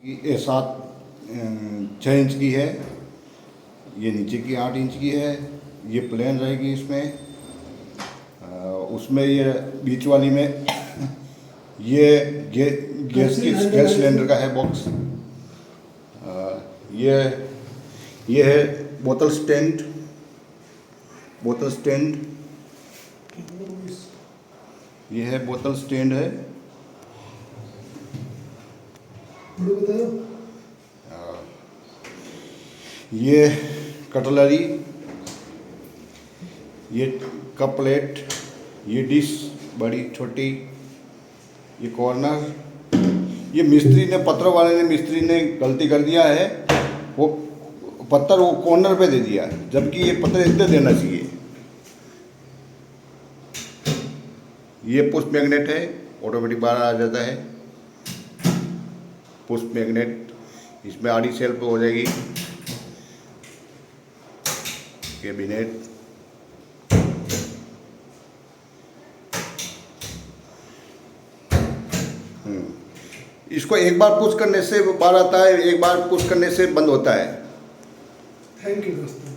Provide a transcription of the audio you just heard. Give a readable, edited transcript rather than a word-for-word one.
ये 6 इंच की है, ये नीचे की 8 इंच की है। ये प्लेन रहेगी इसमें। उसमें ये बीच वाली में ये गैस सिलेंडर का है बॉक्स। ये है बोतल स्टैंड। ये है बोतल स्टैंड है। ये कटलरी, ये कप प्लेट, ये डिश बड़ी छोटी, ये कॉर्नर। ये मिस्त्री ने मिस्त्री ने गलती कर दिया है, वो पत्थर वो कॉर्नर पे दे दिया, जबकि ये पत्थर इधर देना चाहिए। ये पुश मैग्नेट है, ऑटोमेटिक बाहर आ जाता है। पुश मैग्नेट, इसमें आड़ी सेल्फ हो जाएगी। कैबिनेट, इसको एक बार पुश करने से बाहर आता है, एक बार पुश करने से बंद होता है। थैंक यू दोस्तों।